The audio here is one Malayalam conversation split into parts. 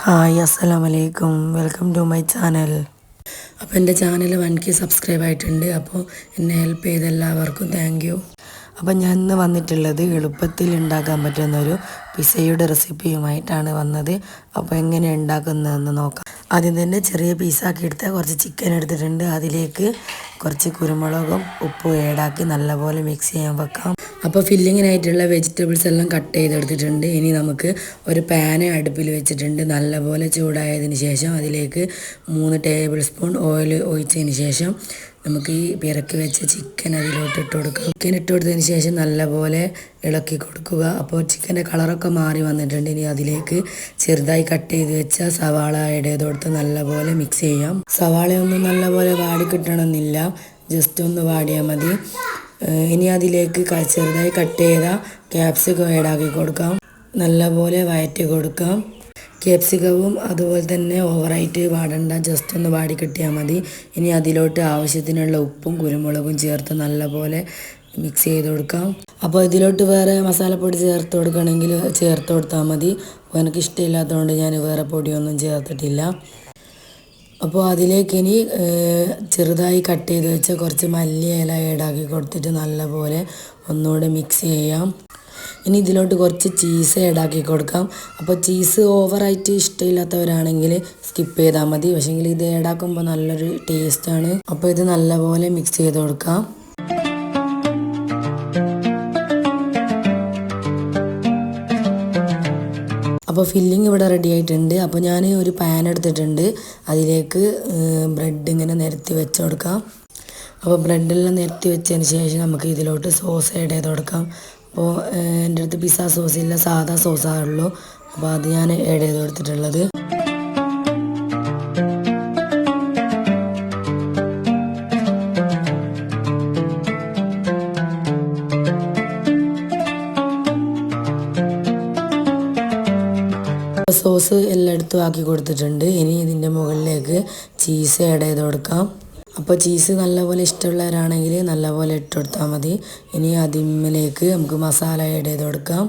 ഹായ് അസ്സലാമലൈക്കും, വെൽക്കം ടു മൈ ചാനൽ. അപ്പോൾ എൻ്റെ ചാനൽ 1K സബ്സ്ക്രൈബ് ആയിട്ടുണ്ട്. അപ്പോൾ എന്നെ ഹെൽപ്പ് ചെയ്ത എല്ലാവർക്കും താങ്ക് യു. അപ്പം ഞാൻ ഇന്ന് വന്നിട്ടുള്ളത് എളുപ്പത്തിൽ ഉണ്ടാക്കാൻ പറ്റുന്നൊരു പിസയുടെ റെസിപ്പിയുമായിട്ടാണ് വന്നത്. അപ്പോൾ എങ്ങനെ ഉണ്ടാക്കുന്നതെന്ന് നോക്കാം. ആദ്യം തന്നെ ചെറിയ പീസാക്കി എടുത്ത കുറച്ച് ചിക്കൻ എടുത്തിട്ടുണ്ട്. അതിലേക്ക് കുറച്ച് കുരുമുളകും ഉപ്പും ഏഡാക്കി നല്ലപോലെ മിക്സ് ചെയ്യാൻ വെക്കാം. അപ്പോൾ ഫില്ലിങ്ങിനായിട്ടുള്ള വെജിറ്റബിൾസ് എല്ലാം കട്ട് ചെയ്തെടുത്തിട്ടുണ്ട്. ഇനി നമുക്ക് ഒരു പാന് അടുപ്പിൽ വെച്ചിട്ടുണ്ട്. നല്ലപോലെ ചൂടായതിന് ശേഷം അതിലേക്ക് 3 ടേബിൾ സ്പൂൺ ഓയിൽ ഒഴിച്ചതിന് ശേഷം നമുക്ക് ഈ പിറക്കി വെച്ച ചിക്കൻ അതിലോട്ട് ഇട്ട് കൊടുക്കാം. ചിക്കൻ ഇട്ട് കൊടുത്തതിന് ശേഷം നല്ലപോലെ ഇളക്കി കൊടുക്കുക. അപ്പോൾ ചിക്കൻ്റെ കളറൊക്കെ മാറി വന്നിട്ടുണ്ട്. ഇനി അതിലേക്ക് ചെറുതായി കട്ട് ചെയ്ത് വെച്ച സവാള ആഡ് ചെയ്ത് കൊടുത്ത് നല്ലപോലെ മിക്സ് ചെയ്യാം. സവാളയൊന്നും നല്ലപോലെ വാടി കിട്ടണമെന്നില്ല, ജസ്റ്റ് ഒന്ന് വാടിയാൽ മതി. ഇനി അതിലേക്ക് ചെറുതായി കട്ട് ചെയ്ത ക്യാപ്സിക്കം ആഡാക്കി കൊടുക്കാം. നല്ലപോലെ വഴറ്റി കൊടുക്കാം. ക്യാപ്സിക്കവും അതുപോലെ തന്നെ ഓവറായിട്ട് വാടണ്ട, ജസ്റ്റ് ഒന്ന് വാടി കിട്ടിയാൽ മതി. ഇനി അതിലോട്ട് ആവശ്യത്തിനുള്ള ഉപ്പും കുരുമുളകും ചേർത്ത് നല്ലപോലെ മിക്സ് ചെയ്ത് കൊടുക്കാം. അപ്പോൾ ഇതിലോട്ട് വേറെ മസാലപ്പൊടി ചേർത്ത് കൊടുക്കണമെങ്കിൽ ചേർത്ത് കൊടുത്താൽ മതി. അപ്പോൾ എനിക്ക് ഇഷ്ടമില്ലാത്തതുകൊണ്ട് ഞാൻ വേറെ പൊടിയൊന്നും ചേർത്തിട്ടില്ല. അപ്പോൾ അതിലേക്ക് ഇനി ചെറുതായി കട്ട് ചെയ്ത് വെച്ച കുറച്ച് മല്ലി ഇല ഏഡാക്കി കൊടുത്തിട്ട് നല്ലപോലെ ഒന്നുകൂടെ മിക്സ് ചെയ്യാം. ഇനി ഇതിലോട്ട് കുറച്ച് ചീസ് ഏഡാക്കി കൊടുക്കാം. അപ്പോൾ ചീസ് ഓവറായിട്ട് ഇഷ്ടമില്ലാത്തവരാണെങ്കിൽ സ്കിപ്പ് ചെയ്താൽ മതി. പക്ഷേങ്കിൽ ഇത് ഏഡാക്കുമ്പോൾ നല്ലൊരു ടേസ്റ്റാണ്. അപ്പോൾ ഇത് നല്ലപോലെ മിക്സ് ചെയ്ത് കൊടുക്കാം. അപ്പോൾ ഫില്ലിങ് ഇവിടെ റെഡി ആയിട്ടുണ്ട്. അപ്പോൾ ഞാൻ ഒരു പാൻ എടുത്തിട്ടുണ്ട്. അതിലേക്ക് ബ്രെഡ് ഇങ്ങനെ നിരത്തി വെച്ച് കൊടുക്കാം. അപ്പോൾ ബ്രെഡെല്ലാം നിരത്തി വെച്ചതിന് ശേഷം നമുക്ക് ഇതിലോട്ട് സോസ് ആഡ് ചെയ്ത് കൊടുക്കാം. അപ്പോൾ എൻ്റെ അടുത്ത് പിസ്സ സോസ് ഇല്ല, സാധാ സോസാണ് ഉള്ളൂ. അപ്പോൾ അത് ഞാൻ ആഡ് ചെയ്ത് കൊടുത്തിട്ടുള്ളത്. സോസ് എല്ലായിടത്തും ആക്കി കൊടുത്തിട്ടുണ്ട്. ഇനി ഇതിൻ്റെ മുകളിലേക്ക് ചീസ് ആഡ് ചെയ്ത് കൊടുക്കാം. അപ്പോൾ ചീസ് നല്ലപോലെ ഇഷ്ടമുള്ളവരാണെങ്കിൽ നല്ലപോലെ ഇട്ട് കൊടുത്താൽ മതി. ഇനി അതിലേക്ക് നമുക്ക് മസാല ആഡ് ചെയ്ത് കൊടുക്കാം.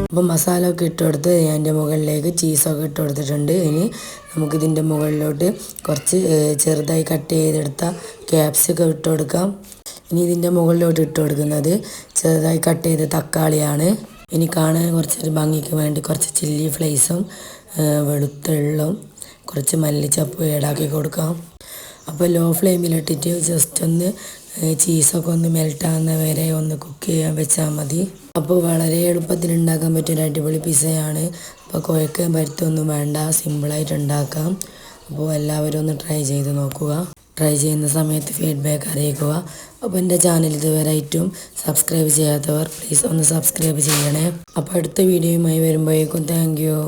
അപ്പോൾ മസാല ഒക്കെ ഇട്ട് കൊടുത്ത് അതിൻ്റെ മുകളിലേക്ക് ചീസൊക്കെ ഇട്ട് കൊടുത്തിട്ടുണ്ട്. ഇനി നമുക്കിതിൻ്റെ മുകളിലോട്ട് കുറച്ച് ചെറുതായി കട്ട് ചെയ്തെടുത്ത ക്യാപ്സിക്കം ഇട്ട് കൊടുക്കാം. ഇനി ഇതിൻ്റെ മുകളിലോട്ട് ഇട്ട് കൊടുക്കുന്നത് ചെറുതായി കട്ട് ചെയ്ത തക്കാളിയാണ്. ഇനി കാണാൻ കുറച്ചൊരു ഭംഗിക്ക് വേണ്ടി കുറച്ച് ചില്ലി ഫ്ലേക്സും വെളുത്തുള്ളും കുറച്ച് മല്ലിച്ചപ്പും ഏഡാക്കി കൊടുക്കാം. അപ്പോൾ ലോ ഫ്ലെയിമിലിട്ടിട്ട് ജസ്റ്റ് ഒന്ന് ചീസൊക്കെ ഒന്ന് മെൽട്ടാകുന്ന വരെ ഒന്ന് കുക്ക് ചെയ്യാൻ വെച്ചാൽ മതി. അപ്പോൾ വളരെ എളുപ്പത്തിൽ ഉണ്ടാക്കാൻ പറ്റിയൊരു അടിപൊളി പിസയാണ്. അപ്പോൾ കുഴക്കാൻ പറ്റൊന്നും വേണ്ട, സിമ്പിളായിട്ട് ഉണ്ടാക്കാം. അപ്പോൾ എല്ലാവരും ഒന്ന് ട്രൈ ചെയ്ത് നോക്കുക. ട്രൈ ചെയ്യുന്ന സമയത്ത് ഫീഡ്ബാക്ക് അറിയിക്കുക. അപ്പോൾ എൻ്റെ ചാനൽ ഇതുവരെയായിട്ടും സബ്സ്ക്രൈബ് ചെയ്യാത്തവർ പ്ലീസ് ഒന്ന് സബ്സ്ക്രൈബ് ചെയ്യണേ. അപ്പോൾ അടുത്ത വീഡിയോയുമായി വരുമ്പോഴേക്കും താങ്ക് യു.